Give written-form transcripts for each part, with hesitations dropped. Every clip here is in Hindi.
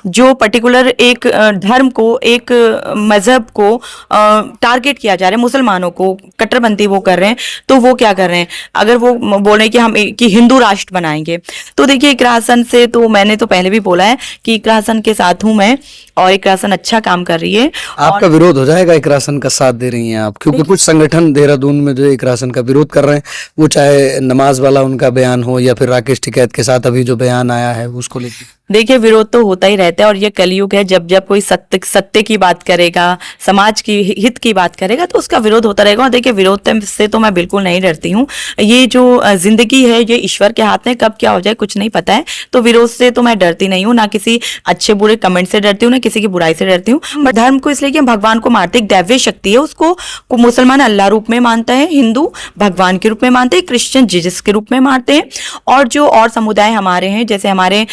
जो पर्टिकुलर एक धर्म को, एक मजहब को टारगेट किया जा रहा है, मुसलमानों को कट्टरपंथी वो कर रहे हैं, तो वो क्या कर रहे हैं, अगर वो बोल रहे हैं कि हम कि हिंदू राष्ट्र बनाएंगे, तो देखिए इकरा हसन से तो मैंने तो पहले भी बोला है कि इकरा हसन के साथ हूं मैं, और इकरा हसन अच्छा काम कर रही है। आपका विरोध हो जाएगा इकरा हसन का साथ दे रही हैं आप, क्योंकि कुछ संगठन देहरादून में जो इकरा हसन का विरोध कर रहे हैं, वो चाहे नमाज वाला उनका बयान हो या फिर राकेश टिकैत के साथ अभी जो बयान आया है उसको लेकर। देखिए विरोध तो होता ही रहता है, और ये कलयुग है, जब जब कोई सत्य की बात करेगा, समाज की हित की बात करेगा, तो उसका विरोध होता रहेगा। और देखिए विरोध से तो मैं बिल्कुल नहीं डरती हूँ। ये जो जिंदगी है ये ईश्वर के हाथ में, कब क्या हो जाए कुछ नहीं पता है, तो विरोध से तो मैं डरती नहीं हूँ, ना किसी अच्छे बुरे कमेंट से डरती हूँ, ना किसी की बुराई से डरती हूँ। बट धर्म को इसलिए कि हम भगवान को मानते, एक दैवीय शक्ति है, उसको मुसलमान अल्लाह रूप में मानता है, हिंदू भगवान के रूप में मानते हैं, क्रिश्चियन जीसस के रूप में मानते हैं, और जो और समुदाय हमारे हैं, जैसे हमारे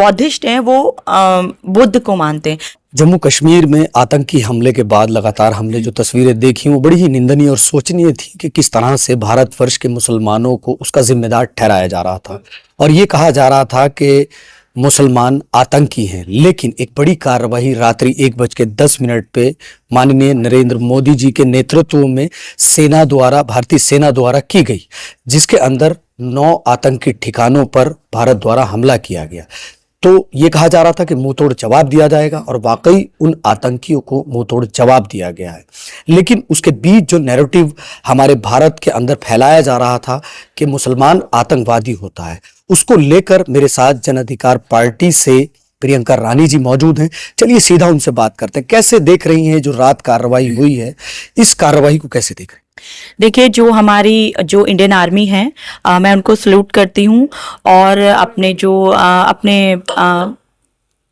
बौद्धिस्ट हैं, वो बुद्ध को मानते हैं। जम्मू कश्मीर में आतंकी हमले के बाद लगातार हमने जो तस्वीरें देखी वो बड़ी ही निंदनीय और सोचनीय थी कि किस तरह से भारतवर्ष के मुसलमानों को उसका जिम्मेदार ठहराया जा रहा था, और ये कहा जा रहा था कि मुसलमान आतंकी हैं। लेकिन एक बड़ी कार्रवाई रात्रि 1:10 पे माननीय नरेंद्र मोदी जी के नेतृत्व में सेना द्वारा, भारतीय सेना द्वारा की गई, जिसके अंदर 9 आतंकी ठिकानों पर भारत द्वारा हमला किया गया। तो ये कहा जा रहा था कि मुंह तोड़ जवाब दिया जाएगा, और वाकई उन आतंकियों को मुंह तोड़ जवाब दिया गया है। लेकिन उसके बीच जो नैरेटिव हमारे भारत के अंदर फैलाया जा रहा था कि मुसलमान आतंकवादी होता है, उसको लेकर मेरे साथ जन अधिकार पार्टी से प्रियंका रानी जी मौजूद हैं। चलिए सीधा उनसे बात करते हैं। कैसे देख रही हैं जो रात कार्रवाई हुई है, इस कार्रवाई को कैसे देख रही हैं? देखिए जो हमारी जो इंडियन आर्मी है, मैं उनको सल्यूट करती हूँ, और अपने जो अपने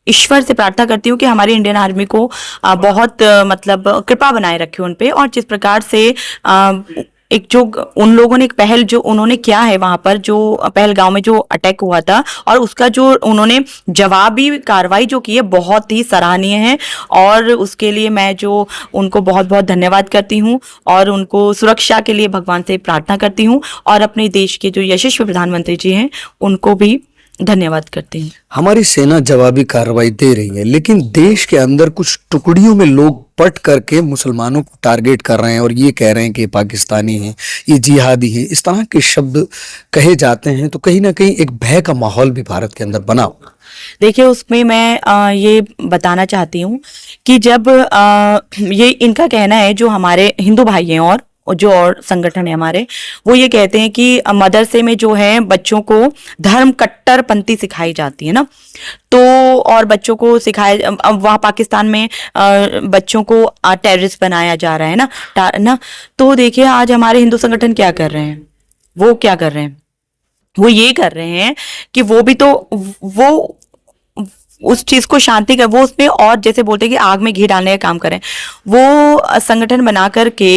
ईश्वर से प्रार्थना करती हूँ कि हमारी इंडियन आर्मी को बहुत मतलब कृपा बनाए रखे उन पे। और जिस प्रकार से एक जो उन लोगों ने एक पहल जो उन्होंने किया है वहां पर, जो पहलगांव में जो अटैक हुआ था, और उसका जो उन्होंने जवाबी कार्रवाई जो की है, बहुत ही सराहनीय है, और उसके लिए मैं जो उनको बहुत बहुत धन्यवाद करती हूँ, और उनको सुरक्षा के लिए भगवान से प्रार्थना करती हूँ, और अपने देश के जो यशस्वी प्रधानमंत्री जी हैं उनको भी धन्यवाद करते हैं। हमारी सेना जवाबी कार्रवाई दे रही है, लेकिन देश के अंदर कुछ टुकड़ियों में लोग पट करके मुसलमानों को टारगेट कर रहे हैं, और ये कह रहे हैं कि पाकिस्तानी हैं, ये जिहादी हैं, इस तरह के शब्द कहे जाते हैं। तो कहीं ना कहीं एक भय का माहौल भी भारत के अंदर बना हुआ। देखिए उसमें मैं ये बताना चाहती हूँ कि जब ये इनका कहना है, जो हमारे हिंदू भाई हैं और जो और संगठन है हमारे, वो ये कहते हैं कि मदरसे में जो है बच्चों को धर्म कट्टरपंथी सिखाई जाती है ना, तो और बच्चों को सिखाया, वहाँ पाकिस्तान में बच्चों को टेररिस्ट बनाया जा रहा है ना। तो देखिए आज हमारे हिंदू संगठन क्या कर रहे हैं, वो क्या कर रहे हैं, वो ये कर रहे हैं कि वो भी तो वो उस चीज को शांति कर, वो उसमें और जैसे बोलते हैं कि आग में घी डालने का काम करें। वो संगठन बना करके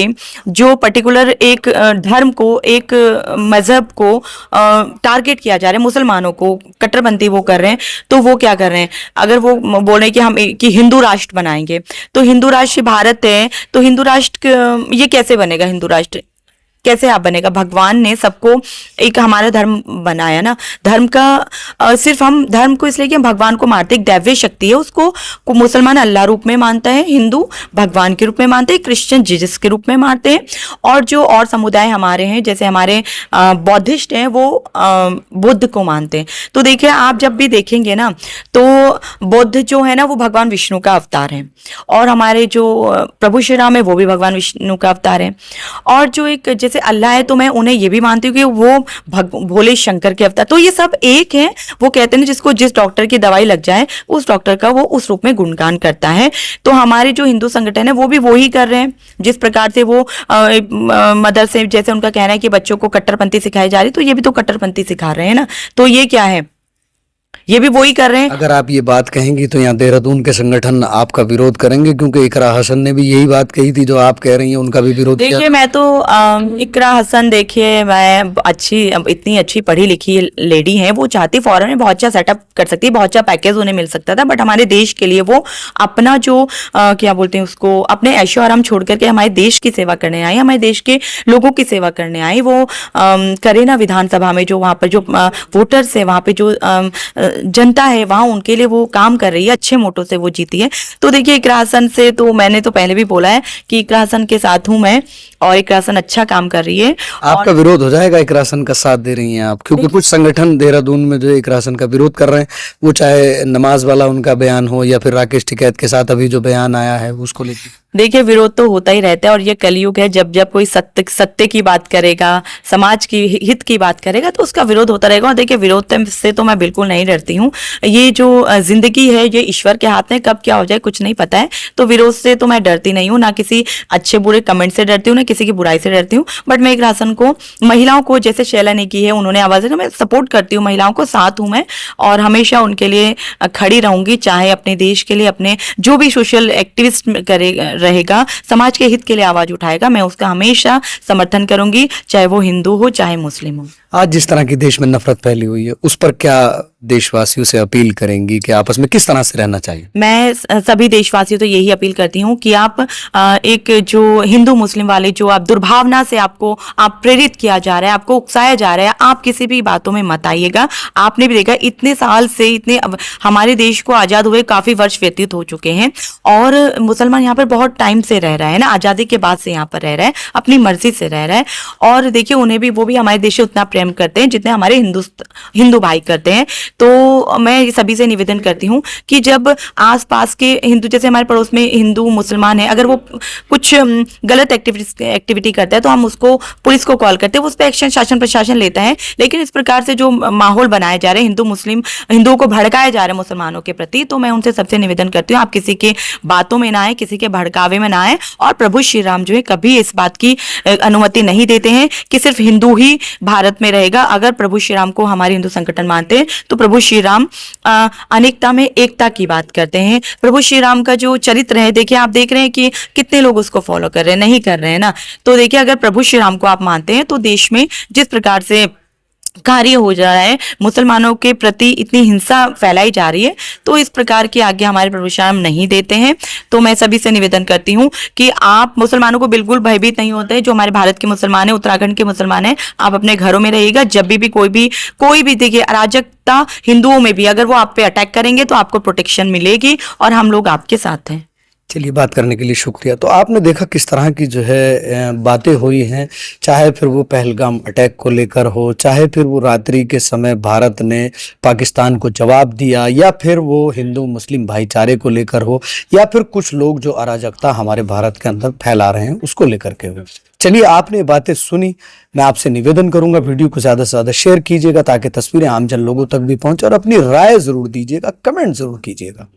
जो पर्टिकुलर एक धर्म को, एक मजहब को टारगेट किया जा रहा है, मुसलमानों को कट्टरपंथी वो कर रहे हैं, तो वो क्या कर रहे हैं, अगर वो बोल रहे हैं कि हम कि हिंदू राष्ट्र बनाएंगे, तो हिंदू राष्ट्र भारत है, तो हिंदू राष्ट्र ये कैसे बनेगा, हिंदू राष्ट्र कैसे आप बनेगा। भगवान ने सबको एक हमारा धर्म बनाया ना, धर्म का सिर्फ हम धर्म को इसलिए कि हम भगवान को मानते, एक दैवीय शक्ति है, उसको मुसलमान अल्लाह रूप में मानता है, हिंदू भगवान के रूप में मानते हैं, क्रिश्चियन जीसस के रूप में मानते हैं, और जो और समुदाय हमारे हैं, जैसे हमारे बौद्धिस्ट हैं, वो बुद्ध को मानते हैं। तो देखिए आप जब भी देखेंगे ना, तो बुद्ध जो है ना वो भगवान विष्णु का अवतार है, और हमारे जो प्रभु श्री राम है वो भी भगवान विष्णु का अवतार है, और जो एक जैसे अल्लाह है, तो मैं उन्हें ये भी मानती हूँ कि वो भोले शंकर के अवतार। तो ये सब एक है। वो कहते हैं जिसको जिस डॉक्टर की दवाई लग जाए, उस डॉक्टर का वो उस रूप में गुणगान करता है। तो हमारे जो हिंदू संगठन है वो भी वही कर रहे हैं, जिस प्रकार से वो मदरसे, जैसे उनका कहना है कि बच्चों को कट्टरपंथी सिखाई जा रही, तो ये भी तो कट्टरपंथी सिखा रहे हैं ना। तो ये क्या है, ये भी वही कर रहे हैं। अगर आप ये बात कहेंगी तो यहाँ देहरादून के संगठन आपका विरोध करेंगे, क्योंकि इकरा हसन ने भी यही बात कही थी जो आप कह रही हैं, उनका भी विरोध किया। देखिए मैं तो इकरा हसन, देखिए मैं इतनी अच्छी पढ़ी लिखी लेडी है, वो चाहती फॉरेन में बहुत अच्छा सेटअप कर सकती है, बहुत अच्छा पैकेज उन्हें मिल सकता था, बट हमारे देश के लिए वो अपना जो क्या बोलते हैं उसको, अपने ऐशो आराम छोड़ करके हमारे देश की सेवा करने आई, हमारे देश के लोगों की सेवा करने आई। वो करे ना विधानसभा में, जो वहाँ पर जो वोटर्स है, वहाँ पे जो जनता है वहाँ उनके लिए वो काम कर रही है, अच्छे मोटो से वो जीती है। तो देखिए इकरा हसन से तो मैंने तो पहले भी बोला है कि इकरा हसन के साथ हूँ मैं, और इकरा हसन अच्छा काम कर रही है। आपका विरोध हो जाएगा इकरा हसन का साथ दे रही हैं आप, क्योंकि कुछ संगठन देहरादून में जो इकरा हसन का विरोध कर रहे हैं, वो चाहे नमाज वाला उनका बयान हो या फिर राकेश टिकैत के साथ अभी जो बयान आया है उसको लेकर। देखिए विरोध तो होता ही रहता है, और ये कलयुग है, जब जब कोई सत्य की बात करेगा, समाज की हित की बात करेगा, तो उसका विरोध होता रहेगा। और देखिए विरोध से तो मैं बिल्कुल नहीं डरती हूँ। ये जो जिंदगी है ये ईश्वर के हाथ में, कब क्या हो जाए कुछ नहीं पता है। तो विरोध से तो मैं डरती नहीं हूँ, ना किसी अच्छे बुरे कमेंट से डरती हूँ, ना किसी की बुराई से डरती हूँ। बट मैं इकरा हसन को, महिलाओं को, जैसे शैला ने की है, उन्होंने आवाज दी, मैं सपोर्ट करती हूँ महिलाओं को, साथ हूँ मैं, और हमेशा उनके लिए खड़ी रहूंगी, चाहे अपने देश के लिए, अपने जो भी सोशल एक्टिविस्ट रहेगा, समाज के हित के लिए आवाज उठाएगा, मैं उसका हमेशा समर्थन करूंगी, चाहे वो हिंदू हो चाहे मुस्लिम हो। आज जिस तरह की देश में नफरत फैली हुई है, उस पर क्या देशवासियों से अपील करेंगी कि आपस में किस तरह से रहना चाहिए? मैं सभी देशवासियों तो यही अपील करती हूँ कि आप एक जो हिंदू मुस्लिम वाले जो आप दुर्भावना से आप प्रेरित किया जा रहा है, आपको उकसाया जा रहा है, आप किसी भी बातों में मत आइएगा। आपने भी देखा इतने साल से, हमारे देश को आजाद हुए काफी वर्ष व्यतीत हो चुके हैं, और मुसलमान यहाँ पर बहुत टाइम से रह रहा है ना, आजादी के बाद से यहाँ पर रह रहा है, अपनी मर्जी से रह रहा है। और देखिए उन्हें भी, वो भी हमारे देश से उतना प्रेम करते हैं जितने हमारे हिंदू भाई करते हैं। तो मैं सभी से निवेदन करती हूँ कि जब आसपास के हिंदू, जैसे हमारे पड़ोस में हिंदू मुसलमान है, अगर वो कुछ गलत एक्टिविटी करता है तो हम उसको, पुलिस को कॉल करते हैं, उस पर एक्शन शासन प्रशासन लेता है। लेकिन इस प्रकार से जो माहौल बनाया जा रहा है, हिंदुओं को भड़काया जा रहा है मुसलमानों के प्रति, तो मैं उनसे सबसे निवेदन करती हूँ, आप किसी के बातों में ना आए, किसी के भड़कावे में ना आए। और प्रभु श्री राम जो है कभी इस बात की अनुमति नहीं देते हैं कि सिर्फ हिंदू ही भारत में रहेगा। अगर प्रभु श्री राम को हमारे हिंदू संगठन मानते हैं तो प्रभु श्री राम अनेकता में एकता की बात करते हैं। प्रभु श्री राम का जो चरित्र है, देखिए आप देख रहे हैं कि कितने लोग उसको फॉलो कर रहे हैं, नहीं कर रहे हैं ना। तो देखिए अगर प्रभु श्री राम को आप मानते हैं तो देश में जिस प्रकार से कार्य हो जा रहा है, मुसलमानों के प्रति इतनी हिंसा फैलाई जा रही है, तो इस प्रकार की आज्ञा हमारे प्रभु श्री राम नहीं देते हैं। तो मैं सभी से निवेदन करती हूँ कि आप मुसलमानों को बिल्कुल भयभीत नहीं होते हैं। जो हमारे भारत के मुसलमान है, उत्तराखंड के मुसलमान है, आप अपने घरों में रहिएगा। जब भी कोई भी देखिए अराजकता हिंदुओं में भी, अगर वो आप पे अटैक करेंगे तो आपको प्रोटेक्शन मिलेगी, और हम लोग आपके साथ हैं। चलिए, बात करने के लिए शुक्रिया। तो आपने देखा किस तरह की जो है बातें हुई हैं, चाहे फिर वो पहलगाम अटैक को लेकर हो, चाहे फिर वो रात्रि के समय भारत ने पाकिस्तान को जवाब दिया, या फिर वो हिंदू मुस्लिम भाईचारे को लेकर हो, या फिर कुछ लोग जो अराजकता हमारे भारत के अंदर फैला रहे हैं उसको लेकर के हो। चलिए, आपने बातें सुनी। मैं आपसे निवेदन करूंगा वीडियो को ज़्यादा से ज़्यादा शेयर कीजिएगा ताकि तस्वीरें आमजन लोगों तक भी पहुंचे, और अपनी राय ज़रूर दीजिएगा, कमेंट ज़रूर कीजिएगा।